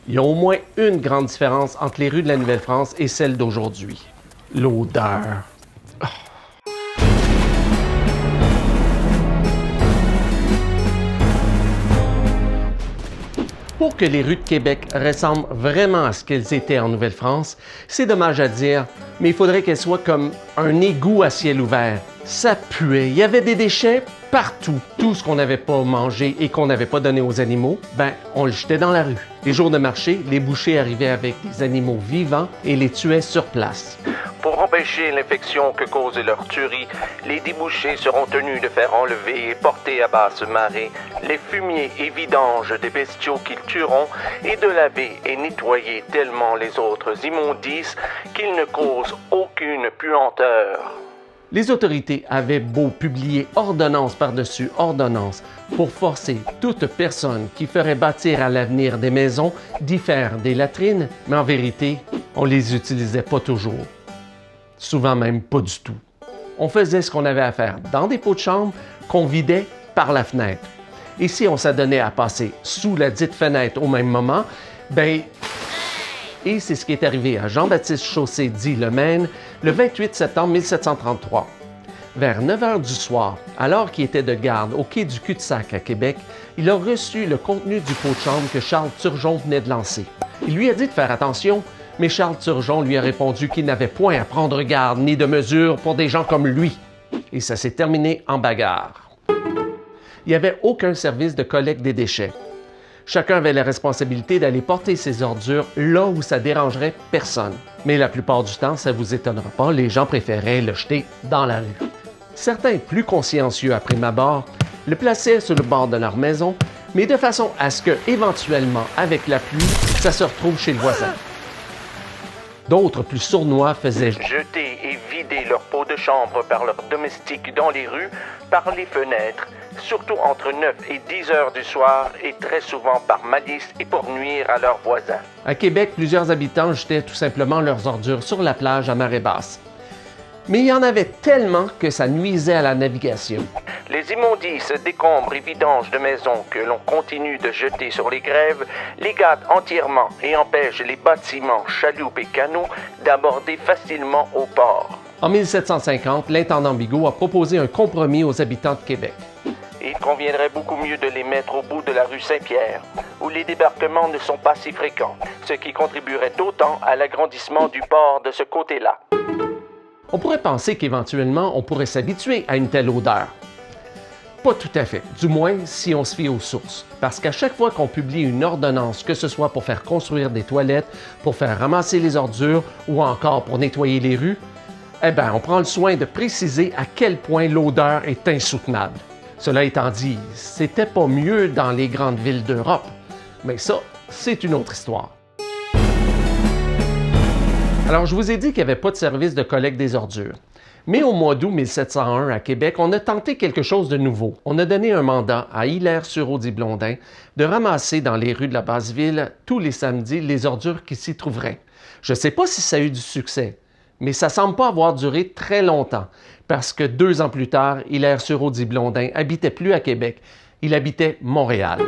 Il y a au moins une grande différence entre les rues de la Nouvelle-France et celles d'aujourd'hui. L'odeur. Pour que les rues de Québec ressemblent vraiment à ce qu'elles étaient en Nouvelle-France, c'est dommage à dire, mais il faudrait qu'elles soient comme un égout à ciel ouvert. Ça puait, il y avait des déchets partout. Tout ce qu'on n'avait pas mangé et qu'on n'avait pas donné aux animaux, on le jetait dans la rue. Les jours de marché, les bouchers arrivaient avec des animaux vivants et les tuaient sur place. Pour empêcher l'infection que cause leur tuerie, les débouchés seront tenus de faire enlever et porter à basse marée les fumiers et vidanges des bestiaux qu'ils tueront et de laver et nettoyer tellement les autres immondices qu'ils ne causent aucune puanteur. Les autorités avaient beau publier ordonnance par-dessus ordonnance pour forcer toute personne qui ferait bâtir à l'avenir des maisons d'y faire des latrines, mais en vérité, on les utilisait pas toujours. Souvent même pas du tout. On faisait ce qu'on avait à faire dans des pots de chambre qu'on vidait par la fenêtre. Et si on s'adonnait à passer sous la dite fenêtre au même moment, et c'est ce qui est arrivé à Jean-Baptiste Chaussé dit Le Maine le 28 septembre 1733. Vers 9 h du soir, alors qu'il était de garde au quai du Cul-de-Sac à Québec, il a reçu le contenu du pot de chambre que Charles Turgeon venait de lancer. Il lui a dit de faire attention, mais Charles Turgeon lui a répondu qu'il n'avait point à prendre garde ni de mesure pour des gens comme lui. Et ça s'est terminé en bagarre. Il n'y avait aucun service de collecte des déchets. Chacun avait la responsabilité d'aller porter ses ordures là où ça dérangerait personne. Mais la plupart du temps, ça ne vous étonnera pas, les gens préféraient le jeter dans la rue. Certains plus consciencieux à prime abord le plaçaient sur le bord de leur maison, mais de façon à ce que, éventuellement, avec la pluie, ça se retrouve chez le voisin. D'autres, plus sournois, faisaient jeter et vider leurs pots de chambre par leurs domestiques dans les rues, par les fenêtres, surtout entre 9 et 10 heures du soir et très souvent par malice et pour nuire à leurs voisins. À Québec, plusieurs habitants jetaient tout simplement leurs ordures sur la plage à marée basse. Mais il y en avait tellement que ça nuisait à la navigation. Les immondices, décombres et vidanges de maisons que l'on continue de jeter sur les grèves les gâtent entièrement et empêchent les bâtiments, chaloupes et canots d'aborder facilement au port. En 1750, l'intendant Bigot a proposé un compromis aux habitants de Québec. Il conviendrait beaucoup mieux de les mettre au bout de la rue Saint-Pierre, où les débarquements ne sont pas si fréquents, ce qui contribuerait autant à l'agrandissement du port de ce côté-là. On pourrait penser qu'éventuellement, on pourrait s'habituer à une telle odeur. Pas tout à fait, du moins si on se fie aux sources. Parce qu'à chaque fois qu'on publie une ordonnance, que ce soit pour faire construire des toilettes, pour faire ramasser les ordures ou encore pour nettoyer les rues, on prend le soin de préciser à quel point l'odeur est insoutenable. Cela étant dit, c'était pas mieux dans les grandes villes d'Europe. Mais ça, c'est une autre histoire. Alors, je vous ai dit qu'il n'y avait pas de service de collecte des ordures. Mais au mois d'août 1701, à Québec, on a tenté quelque chose de nouveau. On a donné un mandat à Hilaire-sur-Audie-Blondin de ramasser dans les rues de la Basse-Ville tous les samedis les ordures qui s'y trouveraient. Je ne sais pas si ça a eu du succès, mais ça ne semble pas avoir duré très longtemps, parce que 2 ans plus tard, Hilaire-sur-Audie-Blondin habitait plus à Québec, il habitait Montréal.